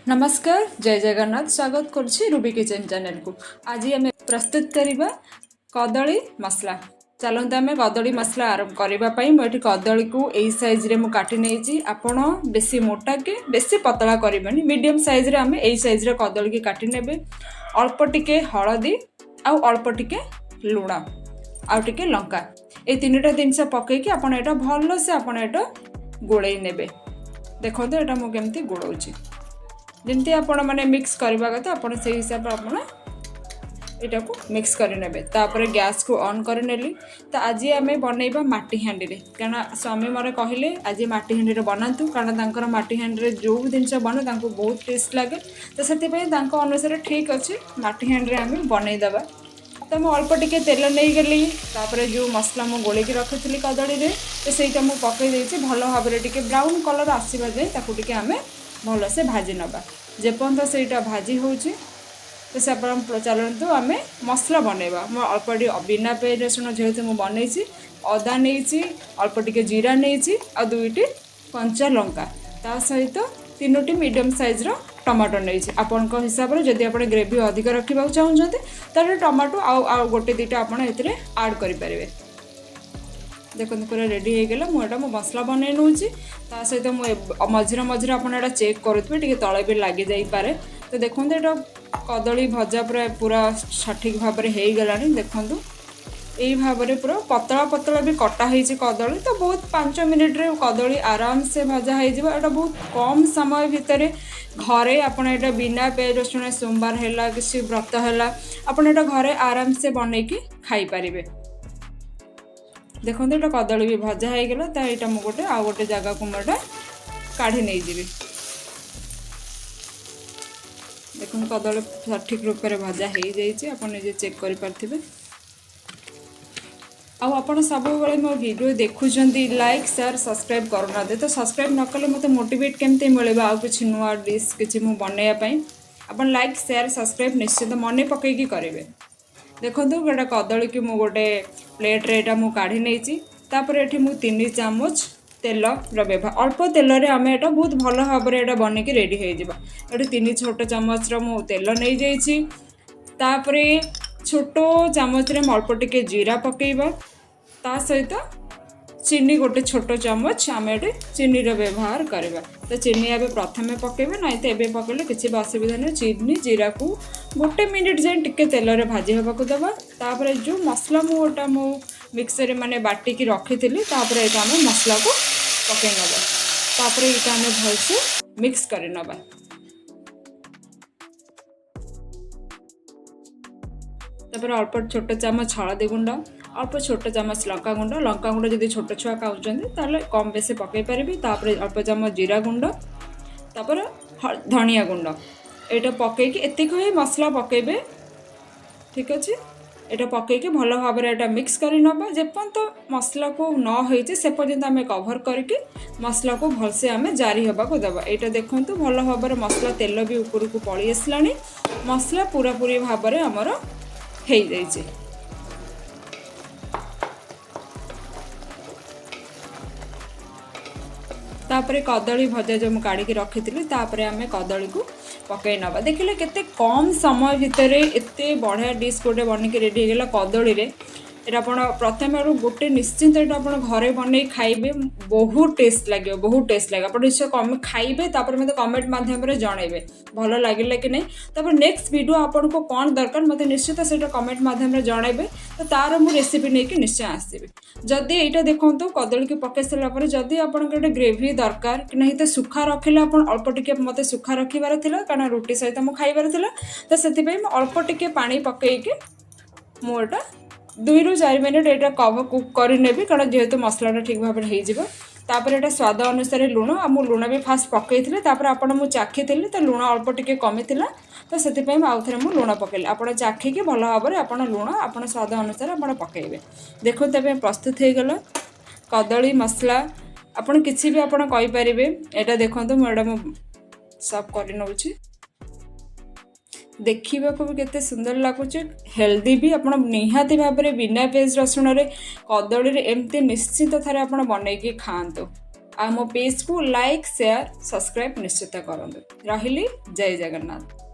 नमस्कार जय जगन्नाथ स्वागत करुछि रूबी किचन चैनल को। आज आम प्रस्तुत करवा कदली मसला। चलते आम कदली मसला आरंभ करने मुझे कदली को यही साइज रे मु काटी नहीं। आपण बेसी मोटा के बेसी पतला करबेनी, मीडियम साइज रे आम यही साइज रे कदली की काटी नेबे। अल्प टिके हलदी आउ अल्प टिके लुण आउ टिके लंका ये तीनटा जिनस पकईकि आपण एटा भल से आपण एटा गोळई नेबे। देखो एटा मु केमती गोळौछि जमती आपण माने मिक्स करबा कथा आपण से हिसाब आपण एटा को मिक्स कर नेबे। तापर गैस को ऑन कर नेली। तो आज आम बनइबा माटी हांडी रे, कारण स्वामी मोर कहले आज माटी हांडी रे बनातु, कारण तांकर माटी हांडी रे जो जिनस बने तांको बहुत टेस्ट लागे। तो सेति पय तांको अनुसार ठीक अछि माटी हांडी रे आम बनई दबा। तो मु अल्प टिके तेल नहीं गली। तापर जो मसला मु गोले की रखिली कदली रे तो सेटा मु पकई देछि। भल भाबरे टिके ब्राउन कलर आसीबा जाय ताकू टिके आम भल से भाजी नबा। जेपर्यंत सेटा भाजी होछि तो से चलतु आम मसला बनइबा। मो अल्प बिना पियाज रसुण जेहेतु मुझे बनई अदा नहीं, अल्प टिके जीरा नहीं आ दुईटी कंचा लंका, ता सहित तीनोटी मीडियम साइज रो टमाटो नहीं। आपण हिसाब से जदि आप ग्रेवी अधिक रखा चाहते तो टमाटो आउ गोटे दुईटा आप आड करें। देखो पूरा रेडी हो गला। मुझे मसला बनई नौ ता सहित मझे मझे आप चेक करुवे टे तले भी लगी जापे। तो देखो ये कदली भजा पूरा सठिक भाव में हो गला। देखो यही भाव में पूरा पतला पतला भी कटा है कदली। तो बहुत 5 मिनिट रे कदली आराम से भजा हो। बहुत कम समय भितर घरे आप बिना पियाज रसुण सोमवार है किसी व्रत है आप घरे आराम से बनईकी खाई पारे। देखो ये कदली भी भजा हो गला। तो यहाँ मुझे गोटे आउ गोटे जगह को मुझे काढ़ी नहीं जी। देखो कदली सठिक रूप में भजा हो जाइए, आप निजे चेक करें। आप सब मो वीडियो देखुं लाइक शेयर सब्सक्राइब करना। तो सब्सक्राइब न कले मत मोटिवेट केमती मिले आउ कि नुआ डिश किसी मुझे बनवाई। आप लाइक शेयर सब्सक्राइब निश्चित मन पकईकी करेंगे। देखो गोटे कदली की मु गोटे प्लेट रे एटा मु काढ़ी नहीं। तापर एठी मु 3 चामच तेल व्यवहार अल्प तेल रे आम एटा बहुत भल भाव में बन के रेडी हो जावा। ये 3 छोट चामच मु तेल नहीं जाइए। तापर छोट चामच रे अल्प टिके जीरा पकेबा, ता सहित चीनी गोटे छोट चामच आम ये चीनी व्यवहार करवा। तो चीनी ए प्रथम पकेबे ना तो ये पकड़े किसी असुविधा नहीं। चीनी जीरा को गोटे मिनिट जाए टिके तेल रे भाजी होगा देवा। तापर जो मसला मुटा मु मिक्सर माने बाटिकी रखी थी तापर ये आम मसला को पकई नवा। तापर ये आम भलसे मिक्स कर नवा। तापर अल्प छोट चामच हलदी गुंड, अल्प छोट चामच लंका गुंड जदि छोट छुआ खाऊँ कम बेसी पकई पारि। तापर अल्प चामच जीरा गुंड, तापर धनिया गुंड एटा पकईकी एतिक ही मसला पकेबे। ठीक अच्छे एटा पकईकी भल भाव में एटा मिक्स कर नवा। जेपर्यंत मसला को न होइचे से पर्यंत आम कभर करके मसला को भलसे आम जारी होगा देवा। यहाँ देखूँ भल भाव में मसला तेल भी ऊपर को पड़ी आसला। मसला पूरा पूरी भाव में आमर हो जाइए। तापर कदली भजा जो मुझे काढ़ी रखी थी तापर आम कदली को पकई नवा। देखिले केते कम समय भितर एते बढ़िया डिश गोटे बन के रेडी होगा कदली रे। आप प्रथम आड़ गोटे निश्चिंत आप घरे बनई खाइबे, बहुत टेस्ट लगे, बहुत टेस्ट लगे। आप निश्चय खाइबे तापर मत कमेंट माध्यम जनइबे भल लगे कि नहीं। तापर नेक्स्ट वीडियो आपन को कौन दरकार मत निश्चित से कमेंट माध्यम जनइबे। तो तार मु रेसिपी नहीं कि निश्चय आसबि। जदि यहाँ देखो कदली की पकई सारापर जदि आपन गोटे ग्रेवी दरकार कि नहीं तो सुखा रखिले आप अल्प टिके मत सुखा रखिबार थिला, कारण रुटी सहित मु खाइबार थिला। तो सेति पई अल्प टिके पानी पकईके मोटा 2 ରୁ 4 मिनिट यहाँ कवर कुक करनेबी, कारण जेहेतु मसलाटा ठीक भाव में हो। तापर यहाँ स्वाद अनुसार लुण मु लुण भी फास्ट पकई थी। तापर आपण मु चाखी थी तो लुण अल्प टिके कमी थिला। तो से आउ थे मुझे लुण पकईली। आप चाखिकी भल भाव में आप लुण आप स्वाद अनुसार आप पकईबे। देखो तब प्रस्तुत हो गला कदली मसला। आपड़ किसी भी आपरे। यहाँ देखो मुझे सर्व कर नौची। देखा को भी केते सुंदर लगुच, हेल्दी भी। आप निहाती भाव में बिना पियाज रसुण कदली एमती निश्चित थे आप बनईकी खातु। आ मो पेज को लाइक शेयर सब्सक्राइब निश्चित करंतु। रहिली जय जगन्नाथ।